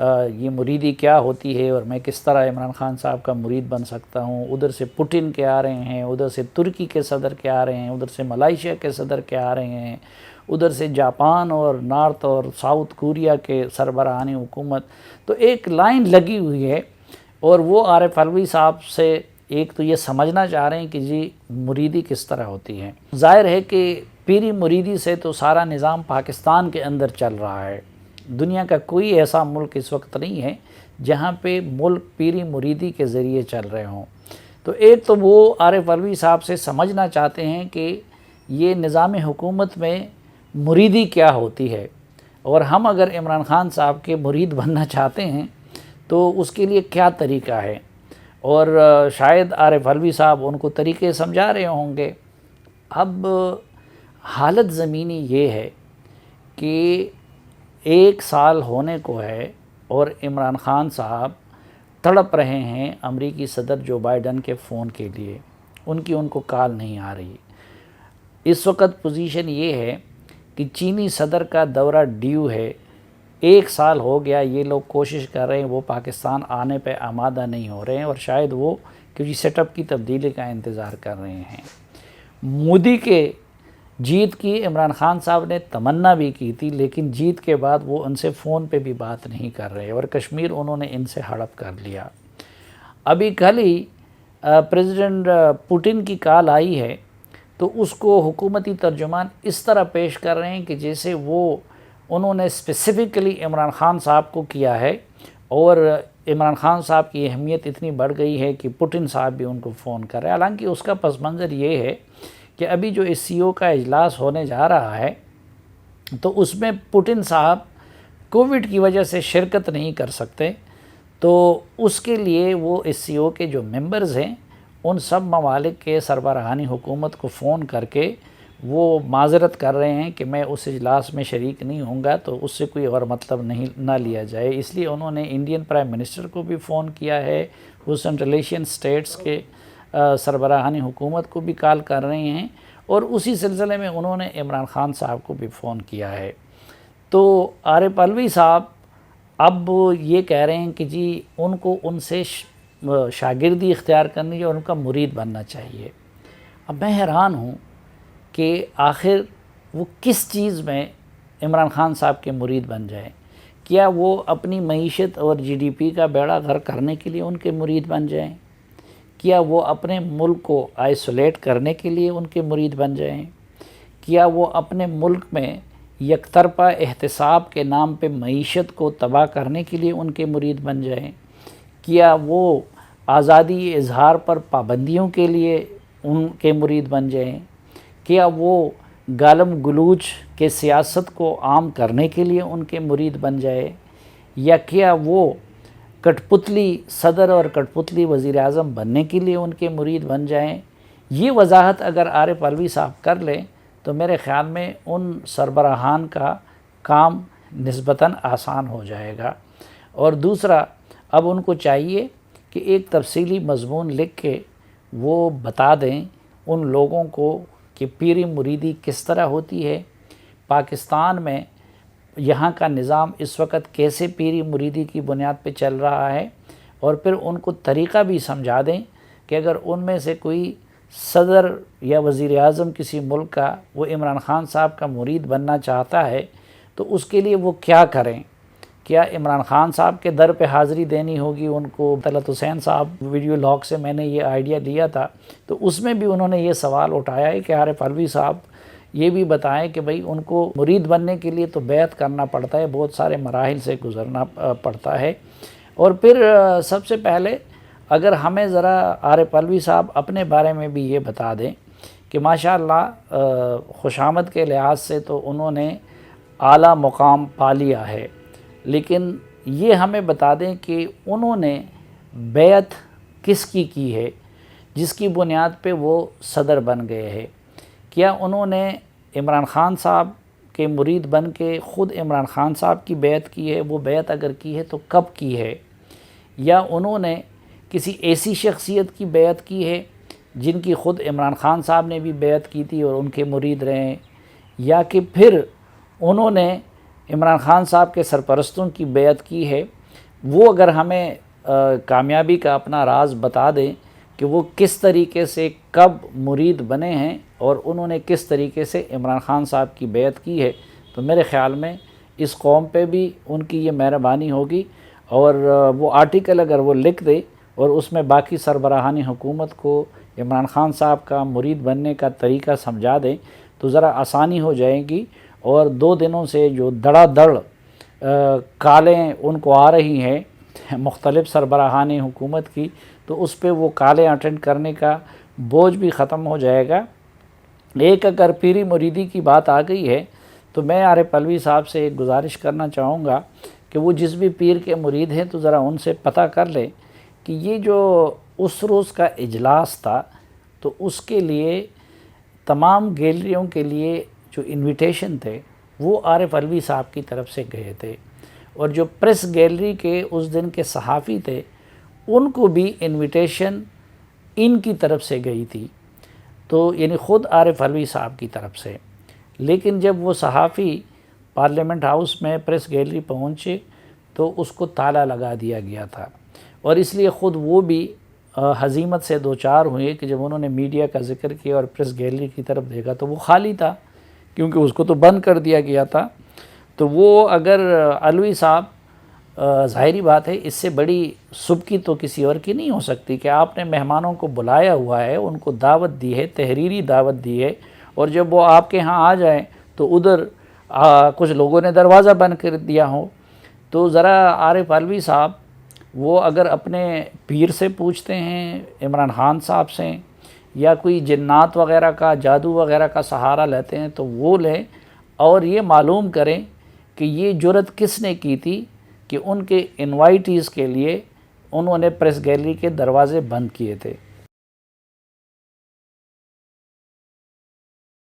یہ مریدی کیا ہوتی ہے اور میں کس طرح عمران خان صاحب کا مرید بن سکتا ہوں. ادھر سے پوٹن کے آ رہے ہیں, ادھر سے ترکی کے صدر کے آ رہے ہیں, ادھر سے ملائیشیا کے صدر کے آ رہے ہیں, ادھر سے جاپان اور نارتھ اور ساؤتھ کوریا کے سربراہان حکومت. تو ایک لائن لگی ہوئی ہے اور وہ عارف علوی صاحب سے ایک تو یہ سمجھنا چاہ رہے ہیں کہ جی مریدی کس طرح ہوتی ہے. ظاہر ہے کہ پیری مریدی سے تو سارا نظام پاکستان کے اندر چل رہا ہے. دنیا کا کوئی ایسا ملک اس وقت نہیں ہے جہاں پہ ملک پیری مریدی کے ذریعے چل رہے ہوں. تو ایک تو وہ عارف علوی صاحب سے سمجھنا چاہتے ہیں کہ یہ نظام حکومت میں مریدی کیا ہوتی ہے, اور ہم اگر عمران خان صاحب کے مرید بننا چاہتے ہیں تو اس کے لیے کیا طریقہ ہے, اور شاید عارف علوی صاحب ان کو طریقے سمجھا رہے ہوں گے. اب حالت زمینی یہ ہے کہ 1 سال ہونے کو ہے اور عمران خان صاحب تڑپ رہے ہیں امریکی صدر جو بائیڈن کے فون کے لیے. ان کو کال نہیں آ رہی. اس وقت پوزیشن یہ ہے کہ چینی صدر کا دورہ ڈیو ہے. 1 سال ہو گیا یہ لوگ کوشش کر رہے ہیں, وہ پاکستان آنے پہ آمادہ نہیں ہو رہے ہیں, اور شاید وہ کسی سیٹ اپ کی تبدیلی کا انتظار کر رہے ہیں. مودی کے جیت کی عمران خان صاحب نے تمنا بھی کی تھی, لیکن جیت کے بعد وہ ان سے فون پہ بھی بات نہیں کر رہے, اور کشمیر انہوں نے ان سے ہڑپ کر لیا. ابھی کل ہی پریزیڈنٹ پوٹن کی کال آئی ہے تو اس کو حکومتی ترجمان اس طرح پیش کر رہے ہیں کہ جیسے انہوں نے اسپیسیفکلی عمران خان صاحب کو کیا ہے, اور عمران خان صاحب کی اہمیت اتنی بڑھ گئی ہے کہ پوٹن صاحب بھی ان کو فون کر رہے ہیں. حالانکہ اس کا پس منظر یہ ہے کہ ابھی جو SCO کا اجلاس ہونے جا رہا ہے تو اس میں پوٹن صاحب کووڈ کی وجہ سے شرکت نہیں کر سکتے, تو اس کے لیے وہ SCO کے جو ممبرز ہیں ان سب ممالک کے سربراہانی حکومت کو فون کر کے وہ معذرت کر رہے ہیں کہ میں اس اجلاس میں شریک نہیں ہوں گا, تو اس سے کوئی اور مطلب نہ لیا جائے. اس لیے انہوں نے انڈین پرائم منسٹر کو بھی فون کیا ہے, وہ سینٹرل ایشین اسٹیٹس کے سربراہانی حکومت کو بھی کال کر رہے ہیں, اور اسی سلسلے میں انہوں نے عمران خان صاحب کو بھی فون کیا ہے. تو عارف علوی صاحب اب یہ کہہ رہے ہیں کہ جی ان کو ان سے شاگردی اختیار کرنی ہے اور ان کا مرید بننا چاہیے. اب میں حیران ہوں کہ آخر وہ کس چیز میں عمران خان صاحب کے مرید بن جائیں. کیا وہ اپنی معیشت اور GDP کا بیڑا غرق کرنے کے لیے ان کے مرید بن جائیں؟ کیا وہ اپنے ملک کو آئسولیٹ کرنے کے لیے ان کے مرید بن جائیں؟ کیا وہ اپنے ملک میں یک طرفہ احتساب کے نام پہ معیشت کو تباہ کرنے کے لیے ان کے مرید بن جائیں؟ کیا وہ آزادی اظہار پر پابندیوں کے لیے ان کے مرید بن جائیں؟ کیا وہ گالم گلوچ کے سیاست کو عام کرنے کے لیے ان کے مرید بن جائے؟ یا کیا وہ کٹ پتلی صدر اور کٹ پتلی وزیر اعظم بننے کے لیے ان کے مرید بن جائیں؟ یہ وضاحت اگر عارف علوی صاحب کر لیں تو میرے خیال میں ان سربراہان کا کام نسبتاً آسان ہو جائے گا. اور دوسرا, اب ان کو چاہیے کہ ایک تفصیلی مضمون لکھ کے وہ بتا دیں ان لوگوں کو کہ پیری مریدی کس طرح ہوتی ہے, پاکستان میں یہاں کا نظام اس وقت کیسے پیری مریدی کی بنیاد پہ چل رہا ہے, اور پھر ان کو طریقہ بھی سمجھا دیں کہ اگر ان میں سے کوئی صدر یا وزیر اعظم کسی ملک کا وہ عمران خان صاحب کا مرید بننا چاہتا ہے تو اس کے لیے وہ کیا کریں. کیا عمران خان صاحب کے در پہ حاضری دینی ہوگی ان کو؟ طلعت حسین صاحب ویڈیو لاگ سے میں نے یہ آئیڈیا لیا تھا, تو اس میں بھی انہوں نے یہ سوال اٹھایا ہے کہ عارف علوی صاحب یہ بھی بتائیں کہ بھئی ان کو مرید بننے کے لیے تو بیعت کرنا پڑتا ہے, بہت سارے مراحل سے گزرنا پڑتا ہے. اور پھر سب سے پہلے اگر ہمیں ذرا عارف علوی صاحب اپنے بارے میں بھی یہ بتا دیں کہ ماشاءاللہ خوشامد کے لحاظ سے تو انہوں نے اعلیٰ مقام پا لیا ہے, لیکن یہ ہمیں بتا دیں کہ انہوں نے بیعت کس کی ہے جس کی بنیاد پہ وہ صدر بن گئے ہیں. کیا انہوں نے عمران خان صاحب کے مرید بن کے خود عمران خان صاحب کی بیعت کی ہے؟ وہ بیعت اگر کی ہے تو کب کی ہے؟ یا انہوں نے کسی ایسی شخصیت کی بیعت کی ہے جن کی خود عمران خان صاحب نے بھی بیعت کی تھی اور ان کے مرید رہے ہیں؟ یا کہ پھر انہوں نے عمران خان صاحب کے سرپرستوں کی بیعت کی ہے وہ اگر ہمیں کامیابی کا اپنا راز بتا دیں کہ وہ کس طریقے سے کب مرید بنے ہیں اور انہوں نے کس طریقے سے عمران خان صاحب کی بیعت کی ہے، تو میرے خیال میں اس قوم پہ بھی ان کی یہ مہربانی ہوگی، اور وہ آرٹیکل اگر وہ لکھ دے اور اس میں باقی سربراہانی حکومت کو عمران خان صاحب کا مرید بننے کا طریقہ سمجھا دیں تو ذرا آسانی ہو جائے گی، اور 2 دنوں سے جو دڑا دڑ کالیں ان کو آ رہی ہیں مختلف سربراہان حکومت کی، تو اس پہ وہ کالیں اٹینڈ کرنے کا بوجھ بھی ختم ہو جائے گا۔ ایک اگر پیری مریدی کی بات آ گئی ہے تو میں عارف علوی صاحب سے ایک گزارش کرنا چاہوں گا کہ وہ جس بھی پیر کے مرید ہیں تو ذرا ان سے پتہ کر لیں کہ یہ جو اس روز کا اجلاس تھا تو اس کے لیے تمام گیلریوں کے لیے جو انویٹیشن تھے وہ عارف علوی صاحب کی طرف سے گئے تھے، اور جو پریس گیلری کے اس دن کے صحافی تھے ان کو بھی انویٹیشن ان کی طرف سے گئی تھی، تو یعنی خود عارف علوی صاحب کی طرف سے۔ لیکن جب وہ صحافی پارلیمنٹ ہاؤس میں پریس گیلری پہنچے تو اس کو تالا لگا دیا گیا تھا، اور اس لیے خود وہ بھی ہزیمت سے دوچار ہوئے کہ جب انہوں نے میڈیا کا ذکر کیا اور پریس گیلری کی طرف دیکھا تو وہ خالی تھا، کیونکہ اس کو تو بند کر دیا گیا تھا۔ تو وہ اگر علوی صاحب، ظاہری بات ہے اس سے بڑی سبکی تو کسی اور کی نہیں ہو سکتی کہ آپ نے مہمانوں کو بلایا ہوا ہے، ان کو دعوت دی ہے، تحریری دعوت دی ہے، اور جب وہ آپ کے ہاں آ جائیں تو ادھر کچھ لوگوں نے دروازہ بند کر دیا ہو، تو ذرا عارف علوی صاحب وہ اگر اپنے پیر سے پوچھتے ہیں، عمران خان صاحب سے، یا کوئی جنات وغیرہ کا، جادو وغیرہ کا سہارا لیتے ہیں تو وہ لیں، اور یہ معلوم کریں کہ یہ جرت کس نے کی تھی کہ ان کے انوائٹیز کے لیے انہوں نے پریس گیلری کے دروازے بند کیے تھے۔